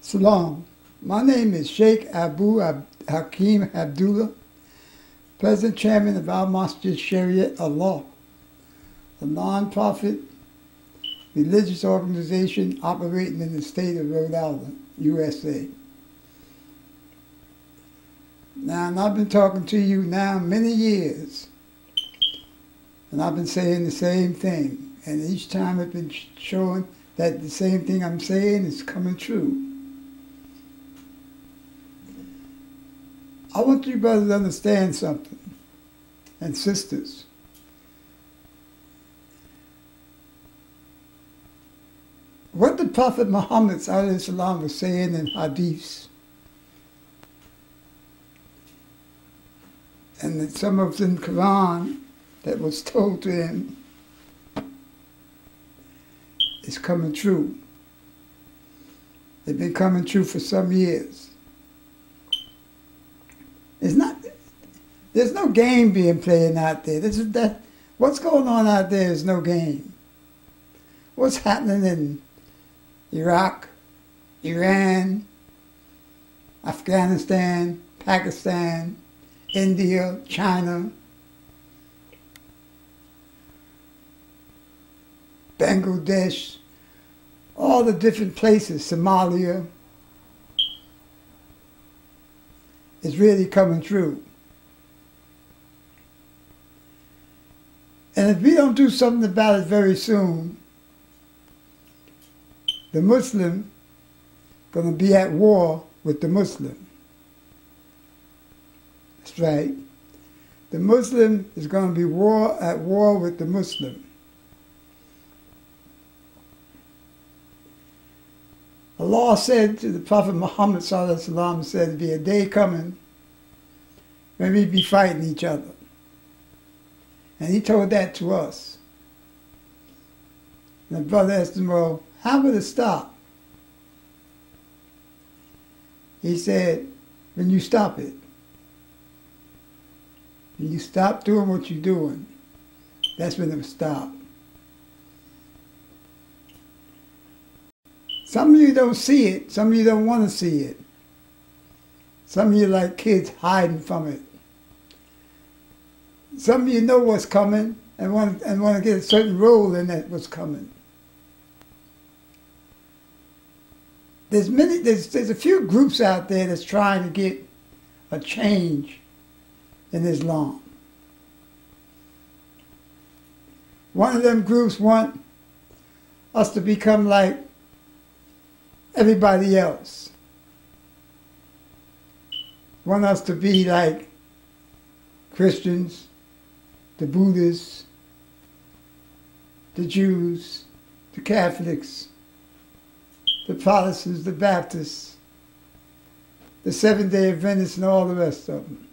Salam. My name is Sheikh Abu Hakim Abdullah, President Chairman of Al Masjid Shariat Allah, a non-profit religious organization operating in the state of Rhode Island, USA. Now, I've been talking to you now many years, and I've been saying the same thing, and each time I've been showing that the same thing I'm saying is coming true. I want you brothers to understand something, and sisters. What the Prophet Muhammad ﷺ was saying in hadiths, and that some of the Quran that was told to him is coming true. They've been coming true for some years. There's no game being played out there. What's going on out there is no game. What's happening in Iraq, Iran, Afghanistan, Pakistan, India, China, Bangladesh, all the different places, Somalia, is really coming true. And if we don't do something about it very soon, the Muslim going to be at war with the Muslim. That's right. The Muslim is going to be at war with the Muslim. Allah said to the Prophet Muhammad ﷺ, said there'll be a day coming when we be fighting each other. And he told that to us. And the brother asked him, well, how will it stop? He said, when you stop it. When you stop doing what you're doing, that's when it will stop. Some of you don't see it. Some of you don't want to see it. Some of you like kids hiding from it. Some of you know what's coming and want to get a certain role in that what's coming. There's a few groups out there that's trying to get a change in Islam. One of them groups want us to become like everybody else. Want us to be like Christians, the Buddhists, the Jews, the Catholics, the Protestants, the Baptists, the Seventh-day Adventists, and all the rest of them.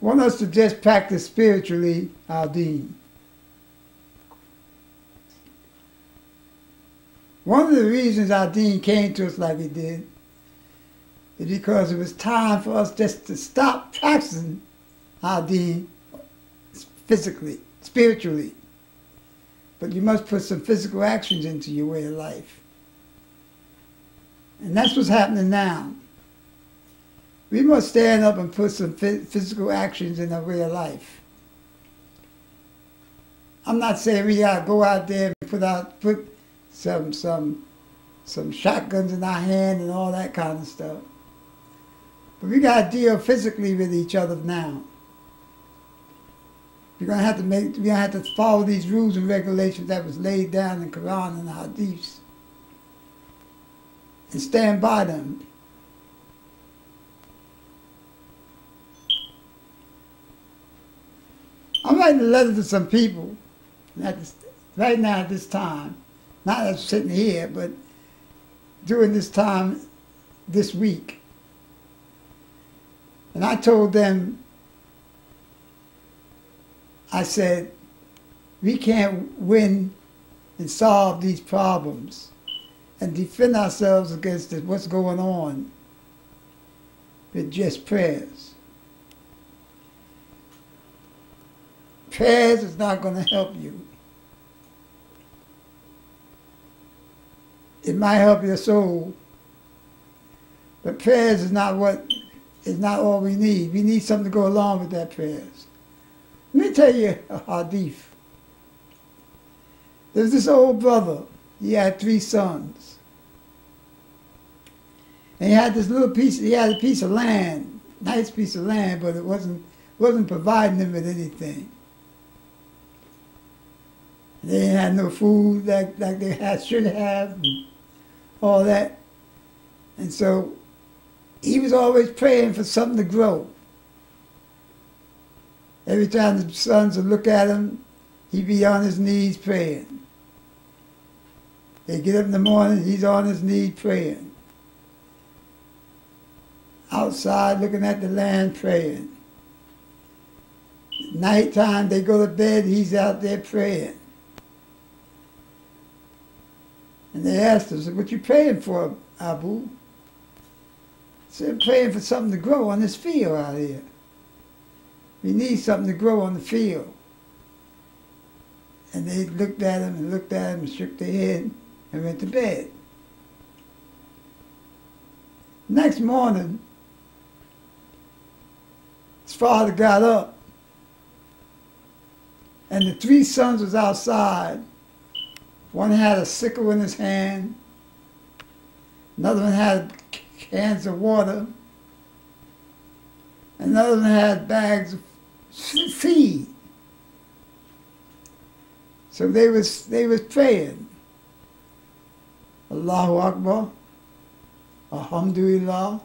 Want us to just practice spiritually our deen. One of the reasons our deen came to us like it did is because it was time for us just to stop practicing our deen physically, spiritually. But you must put some physical actions into your way of life. And that's what's happening now. We must stand up and put some physical actions in our way of life. I'm not saying we gotta go out there and put some shotguns in our hand and all that kind of stuff. But we gotta deal physically with each other now. We're gonna have to follow these rules and regulations that was laid down in the Quran and the Hadiths, and stand by them. I'm writing a letter to some people right now at this time, not as sitting here, but during this time this week. And I told them, I said, we can't win and solve these problems and defend ourselves against what's going on with just prayers. Prayers is not going to help you. it might help your soul. But prayers is not all we need. We need something to go along with that prayers. Let me tell you a hadith. There's this old brother. He had 3 sons. And he had a piece of land, nice piece of land, but it wasn't providing him with anything. They didn't have no food like they should have, and all that. And so he was always praying for something to grow. Every time the sons would look at him, he'd be on his knees praying. They'd get up in the morning, he's on his knees praying. Outside looking at the land praying. Nighttime they go to bed, he's out there praying. And they asked him, "What you praying for, Abu?" He said, "I'm praying for something to grow on this field out here. We need something to grow on the field." And they looked at him and shook their head and went to bed. Next morning, his father got up, and the 3 sons was outside. One had a sickle in his hand, another one had cans of water, another one had bags of feed. So they was praying. Allahu Akbar, Alhamdulillah,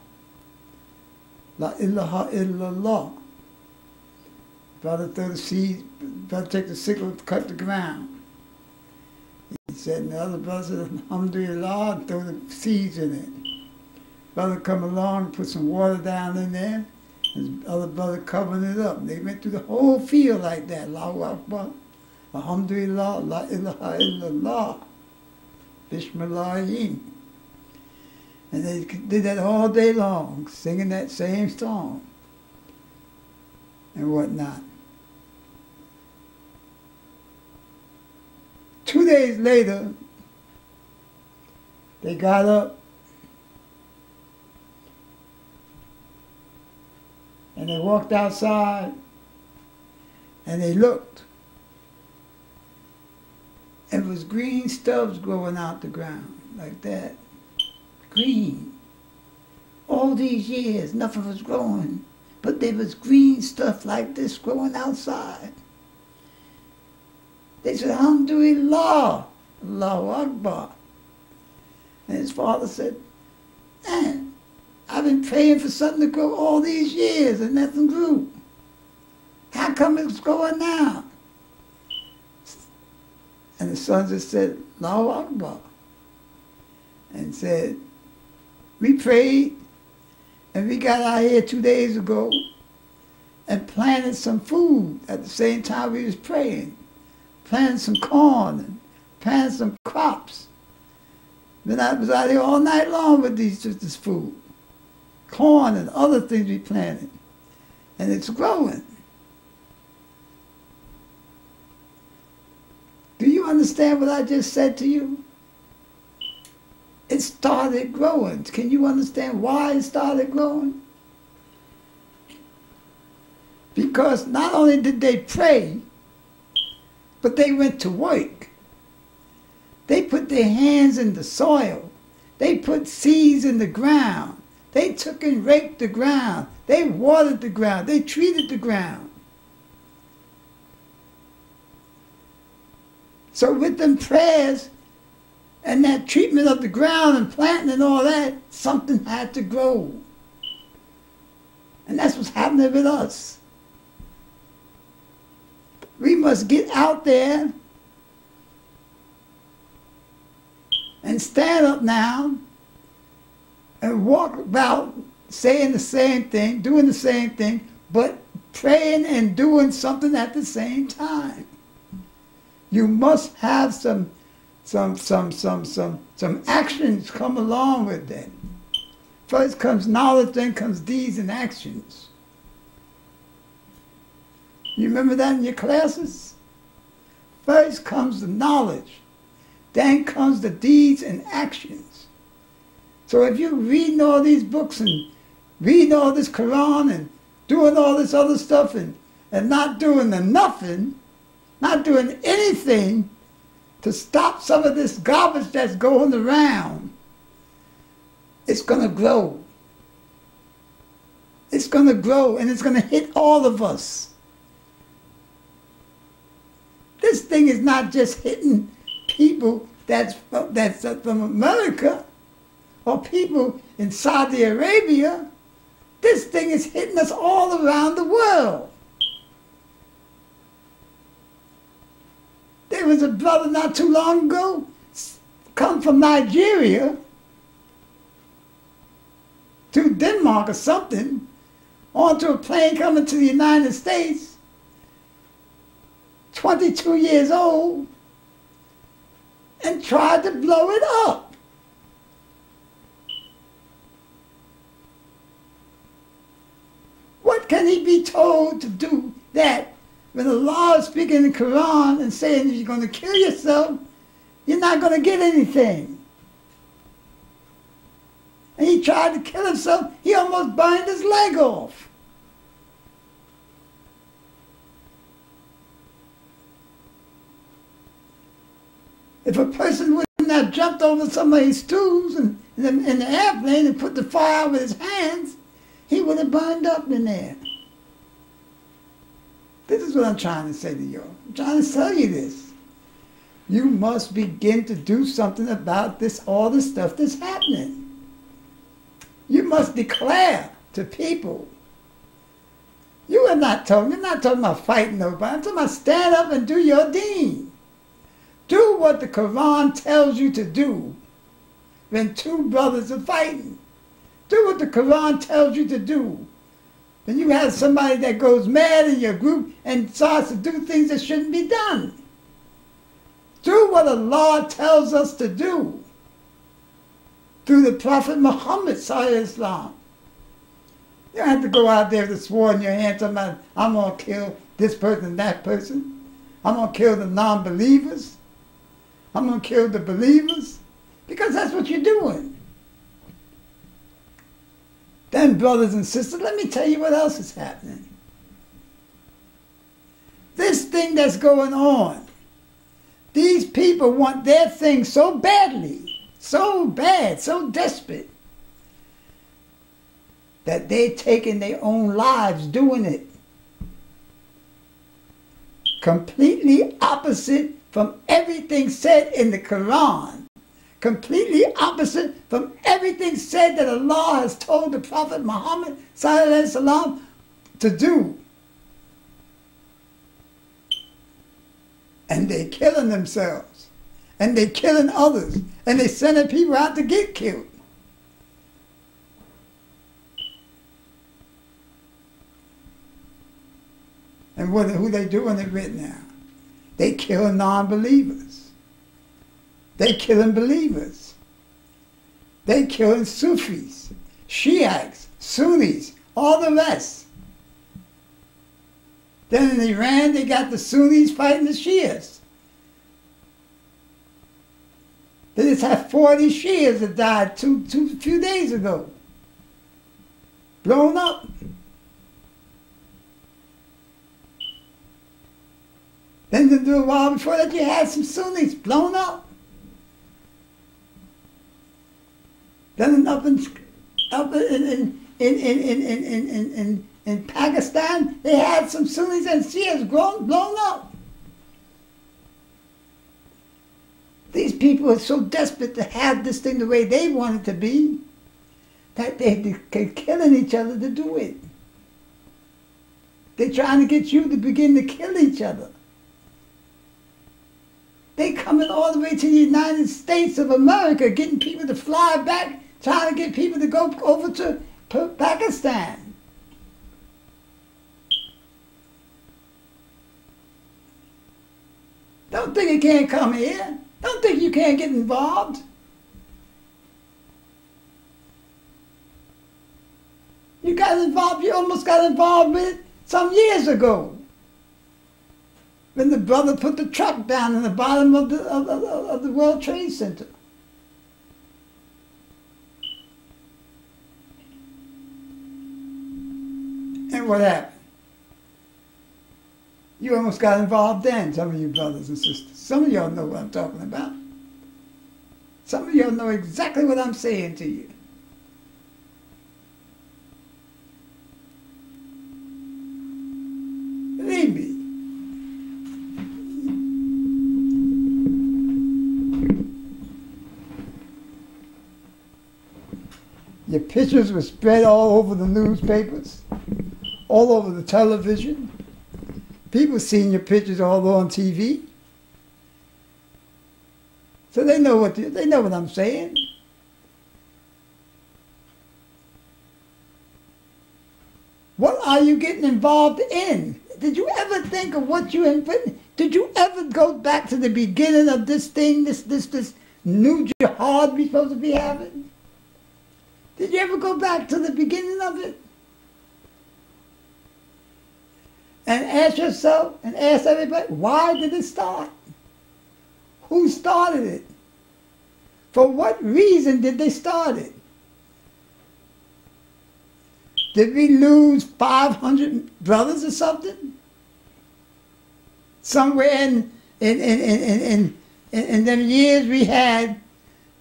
La ilaha illallah. Brother throw the seed, brother take the sickle to cut the ground. He said, and the other brother said, Alhamdulillah, and throw the seeds in it. Brother come along, put some water down in there, and the other brother covering it up. They went through the whole field like that. Allahu Akbar, Alhamdulillah, La ilaha illallah, Bismillahirrahmanirrahim. And they did that all day long, singing that same song and whatnot. 2 days later, they got up and they walked outside and they looked. And it was green stubs growing out the ground like that. Green. All these years, nothing was growing, but there was green stuff like this growing outside. They said, Alhamdulillah, Allahu Akbar. And his father said, man, I've been praying for something to grow all these years and nothing grew. How come it's growing now? And the sons just said, Allahu Akbar. And said, we prayed, and we got out here 2 days ago and planted some food at the same time we was praying. Planted some corn and planted some crops. Then I was out here all night long with this food. Corn and other things we planted. And it's growing. Do you understand what I just said to you? It started growing. Can you understand why it started growing? Because not only did they pray, but they went to work. They put their hands in the soil. They put seeds in the ground. They took and raked the ground. They watered the ground. They treated the ground. So with them prayers and that treatment of the ground and planting and all that, something had to grow. And that's what's happening with us. We must get out there and stand up now and walk about saying the same thing, doing the same thing, but praying and doing something at the same time. You must have some actions come along with that. First comes knowledge, then comes deeds and actions. You remember that in your classes? First comes the knowledge, then comes the deeds and actions. So if you're reading all these books and reading all this Quran and doing all this other stuff and not doing the nothing, not doing anything to stop some of this garbage that's going around, it's going to grow. It's going to grow, and it's going to hit all of us. This thing is not just hitting people that's from America or people in Saudi Arabia. This thing is hitting us all around the world. There was a brother not too long ago, come from Nigeria to Denmark or something, onto a plane coming to the United States, 22 years old, and tried to blow it up. What can he be told to do that when Allah is speaking in the Quran and saying if you're going to kill yourself, you're not going to get anything? And he tried to kill himself. He almost burned his leg off. If a person wouldn't have jumped over somebody's stools and in the airplane and put the fire out with his hands, he would have burned up in there. This is what I'm trying to say to you. I'm trying to tell you this. You must begin to do something about this, all the stuff that's happening. You must declare to people. You are not talking, you're not talking about fighting nobody. I'm talking about stand up and do your deen. Do what the Quran tells you to do when two brothers are fighting. Do what the Quran tells you to do when you have somebody that goes mad in your group and starts to do things that shouldn't be done. Do what Allah tells us to do through the Prophet Muhammad sallallahu alaihi wasallam. You don't have to go out there with a sword in your hand talking about, I'm going to kill this person and that person. I'm going to kill the non-believers. I'm going to kill the believers. Because that's what you're doing. Then, brothers and sisters, let me tell you what else is happening. This thing that's going on, these people want their thing so badly, so bad, so desperate, that they're taking their own lives doing it. Completely opposite from everything said in the Quran. Completely opposite from everything said that Allah has told the Prophet Muhammad sallallahu alaihi wasallam to do. And they're killing themselves. And they're killing others. And they're sending people out to get killed. And who they doing it with now? They killing non-believers. They killing believers. They killing Sufis, Shiites, Sunnis, all the rest. Then in Iran, they got the Sunnis fighting the Shias. They just had 40 Shias that died a few days ago. Blown up. Then a little while before that, you had some Sunnis blown up. Then up in Pakistan, they had some Sunnis and Shias blown up. These people are so desperate to have this thing the way they want it to be that they're killing each other to do it. They're trying to get you to begin to kill each other. They coming all the way to the United States of America, getting people to fly back, trying to get people to go over to Pakistan. Don't think you can't come here. Don't think you can't get involved. You got involved, you almost got involved with it some years ago. when the brother put the truck down in the bottom of the World Trade Center. And what happened? You almost got involved then, some of you brothers and sisters. Some of y'all know what I'm talking about. Some of y'all know exactly what I'm saying to you. Believe me. Your pictures were spread all over the newspapers, all over the television. People seen your pictures all on TV. So they know what I'm saying. What are you getting involved in? Did you ever think of what you input? Did you ever go back to the beginning of this thing, this new jihad we're supposed to be having? Did you ever go back to the beginning of it? And ask yourself and ask everybody, why did it start? Who started it? For what reason did they start it? Did we lose 500 brothers or something? Somewhere in them years we had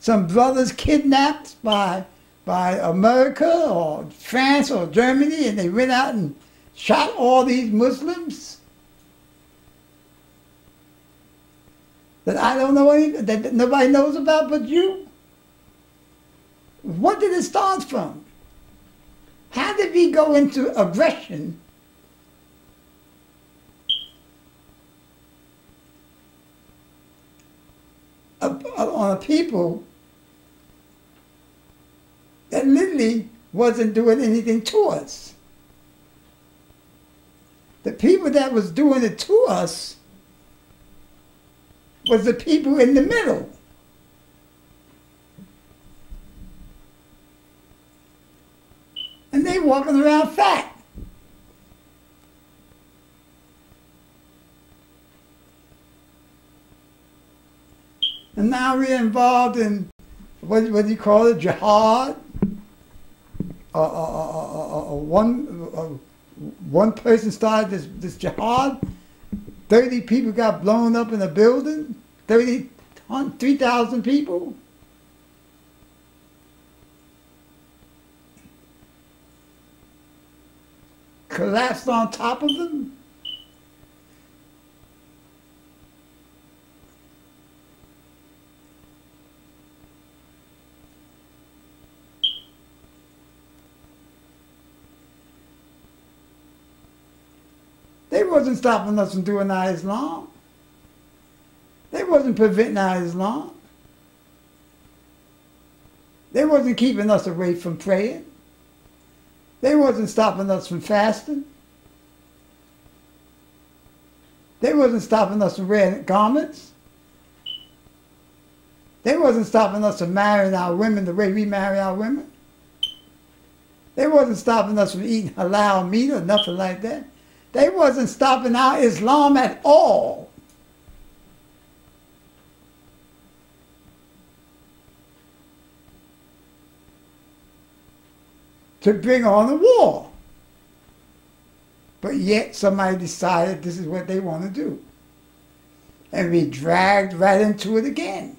some brothers kidnapped by America or France or Germany, and they went out and shot all these Muslims that I don't know any, that nobody knows about but you. What did it start from? How did we go into aggression on a people that literally wasn't doing anything to us? The people that was doing it to us was the people in the middle. And they walking around fat. And now we're involved in, what do you call it, jihad? One person started this jihad. 30 people got blown up in a building. 3,000 people. Collapsed on top of them. They wasn't stopping us from doing our Islam. They wasn't preventing our Islam. They wasn't keeping us away from praying. They wasn't stopping us from fasting. They wasn't stopping us from wearing garments. They wasn't stopping us from marrying our women the way we marry our women. They wasn't stopping us from eating halal meat or nothing like that. They wasn't stopping our Islam at all. To bring on a war. But yet somebody decided this is what they want to do. And we dragged right into it again.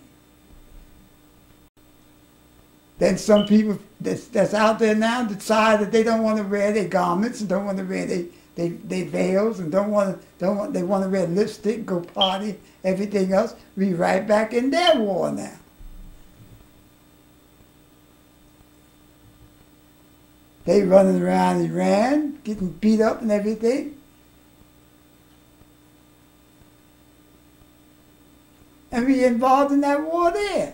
Then some people that's out there now decide that they don't want to wear their garments and don't want to wear their veils and they want to wear lipstick, go party, everything else. We right back in their war now. They running around Iran, getting beat up and everything. And we involved in that war there.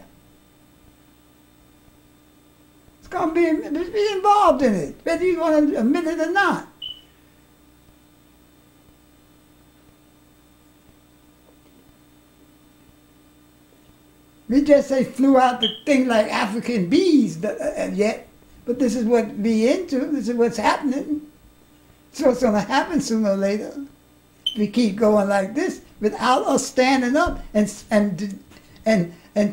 It's going to be involved in it, whether you want to admit it or not. We just say flew out the thing like African bees yet. But this is what we into. This is what's happening. So it's going to happen sooner or later. we keep going like this without us standing up and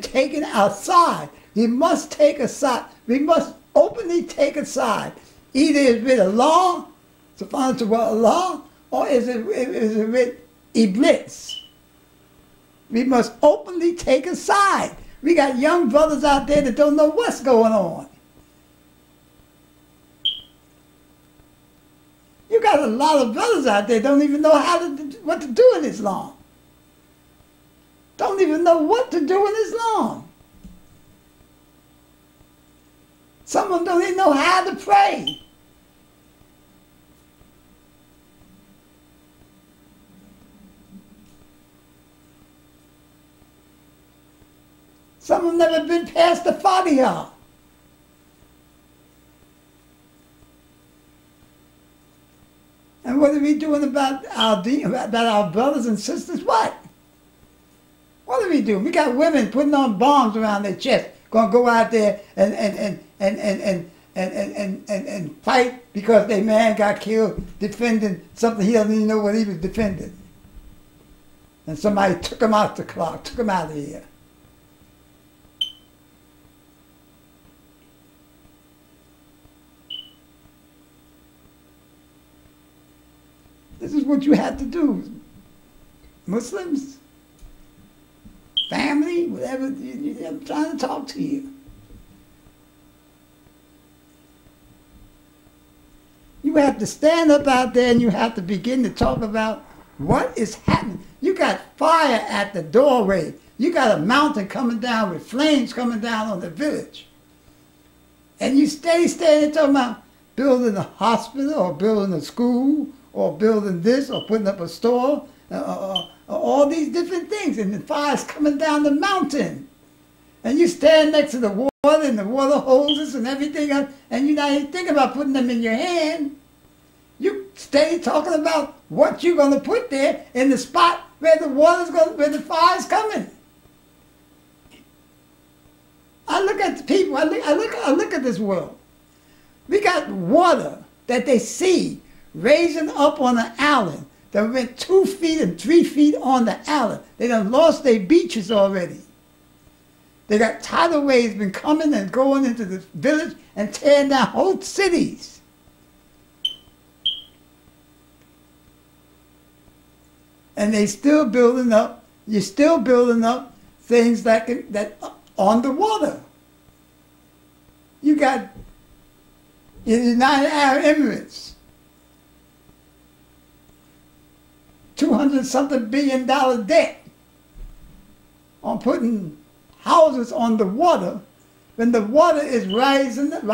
taking our side. We must take a side. We must openly take a side. Either it's with Allah, subhanahu wa ta'ala, or is it with Iblis. We must openly take a side. We got young brothers out there that don't know what's going on. You got a lot of brothers out there don't even know what to do in Islam. Don't even know what to do in Islam. Some of them don't even know how to pray. Some have never been past the Fatiha. And what are we doing about our brothers and sisters? What? What are we doing? We got women putting on bombs around their chest, gonna go out there and fight because their man got killed defending something he doesn't even know what he was defending. And somebody took him out the clock, took him out of here. This is what you have to do. Muslims, family, whatever, I'm trying to talk to you. You have to stand up out there and you have to begin to talk about what is happening. You got fire at the doorway. You got a mountain coming down with flames coming down on the village. And you stay standing talking about building a hospital or building a school or building this or putting up a store, all these different things. And the fire's coming down the mountain. And you stand next to the water and the water hoses and everything else, and you're not even thinking about putting them in your hand. You stay talking about what you're going to put there in the spot where where the fire's coming. I look at the people, I look at this world. We got water that they see raising up on an island that went 2 feet and 3 feet on the island. They done lost their beaches already. They got tidal waves been coming and going into the village and tearing down whole cities. And they still building up, you're still building up things that on the water. You got the United Arab Emirates, $200-something billion debt on putting houses on the water when the water is rising. Look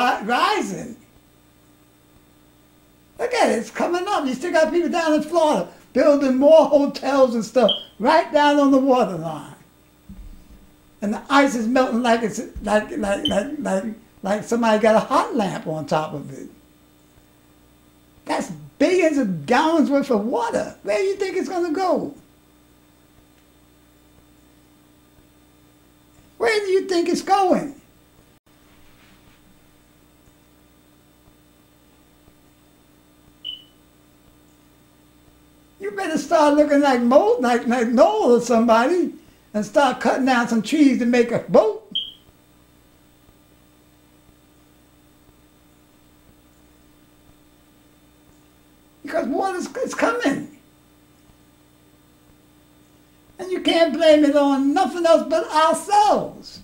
at it, it's coming up. You still got people down in Florida building more hotels and stuff right down on the water line. And the ice is melting like it's like somebody got a hot lamp on top of it. That's billions of gallons worth of water. Where do you think it's going to go? Where do you think it's going? You better start looking like Noel or somebody and start cutting down some trees to make a boat. Because water's coming. And you can't blame it on nothing else but ourselves.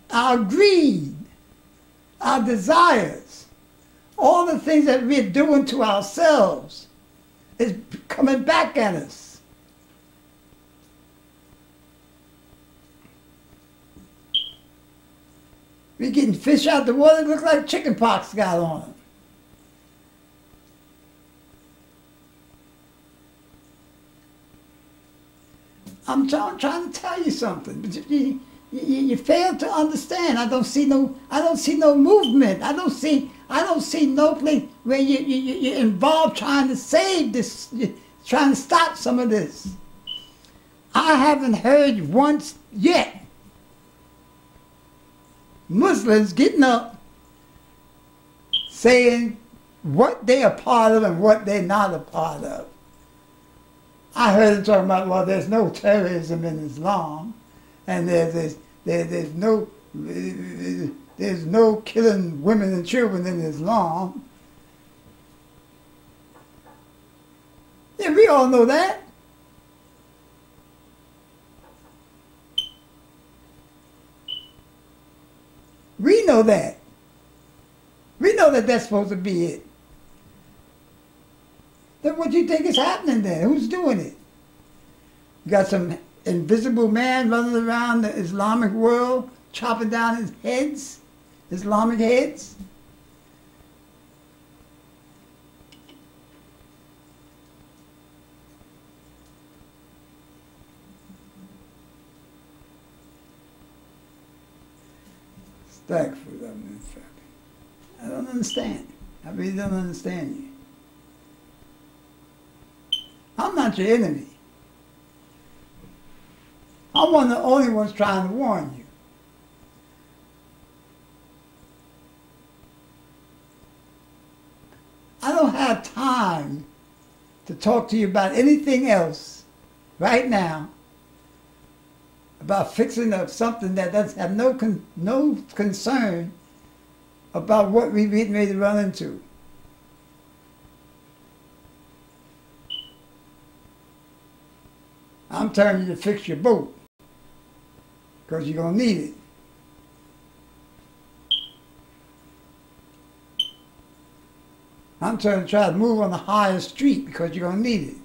Our greed, our desires, all the things that we're doing to ourselves is coming back at us. We're getting fish out the water that look like chicken pox got on them. I'm trying to tell you something, but you fail to understand. I don't see no movement. I don't see no place where you're involved trying to save this, trying to stop some of this. I haven't heard once yet Muslims getting up saying what they are part of and what they're not a part of. I heard them talking about, well, there's no terrorism in Islam, and there's no killing women and children in Islam. Yeah, we all know that. We know that. We know that that's supposed to be it. Then what do you think is happening there? Who's doing it? You got some invisible man running around the Islamic world, chopping down his heads, Islamic heads. I don't understand. I really don't understand you. I'm not your enemy. I'm one of the only ones trying to warn you. I don't have time to talk to you about anything else right now, about fixing up something that does have no concern about what we're getting ready to run into. I'm telling you to fix your boat, because you're going to need it. I'm trying to try to move on the higher street, because you're going to need it.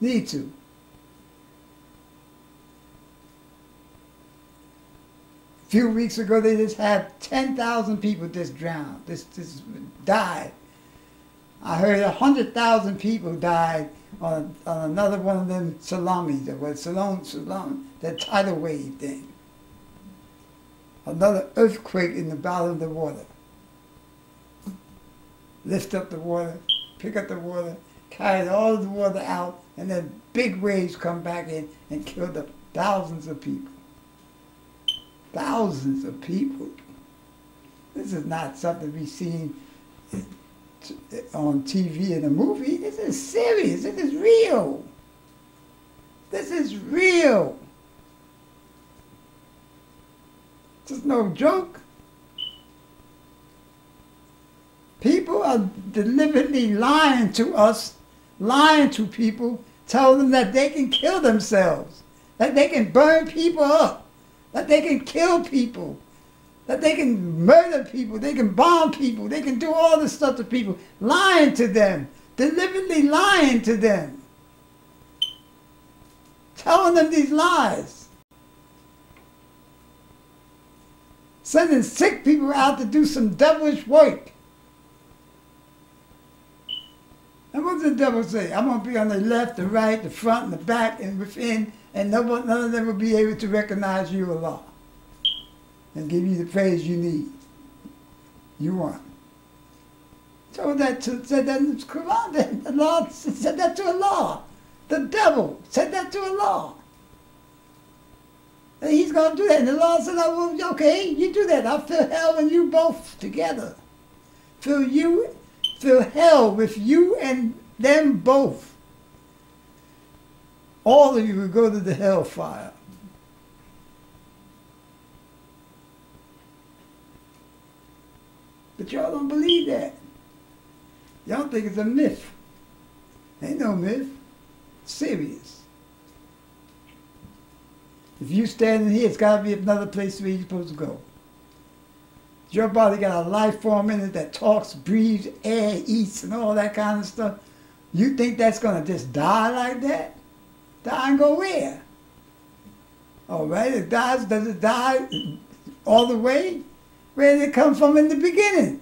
Need to. A few weeks ago, they just had 10,000 people just drowned, just died. I heard 100,000 people died on another one of them tsunamis, that tidal wave thing. Another earthquake in the bottom of the water. Lift up the water, pick up the water, carry all of the water out, and then big waves come back in and kill the thousands of people. Thousands of people. This is not something we've seen on TV in a movie. This is serious. This is real. This is real. This is no joke. People are deliberately lying to us, lying to people, telling them that they can kill themselves, that they can burn people up, that they can kill people, that they can murder people, they can bomb people, they can do all this stuff to people, lying to them, deliberately lying to them, telling them these lies, sending sick people out to do some devilish work. And what does the devil say? I'm going to be on the left, the right, the front, and the back, and within, and none of them will be able to recognize you, Allah, and give you the praise you need, you want. So said that in the Quran. The Lord said that to Allah. The devil said that to Allah. And he's going to do that. And the Lord said, oh, well, okay, you do that. I'll fill hell and you both together. Fill hell with you and them both. All of you will go to the hellfire. But y'all don't believe that. Y'all think it's a myth. Ain't no myth. It's serious. If you standing here, it's got to be another place where you're supposed to go. Your body got a life form in it that talks, breathes, air, eats, and all that kind of stuff. You think that's going to just die like that? Die and go where? All right, does it die all the way? Where did it come from in the beginning?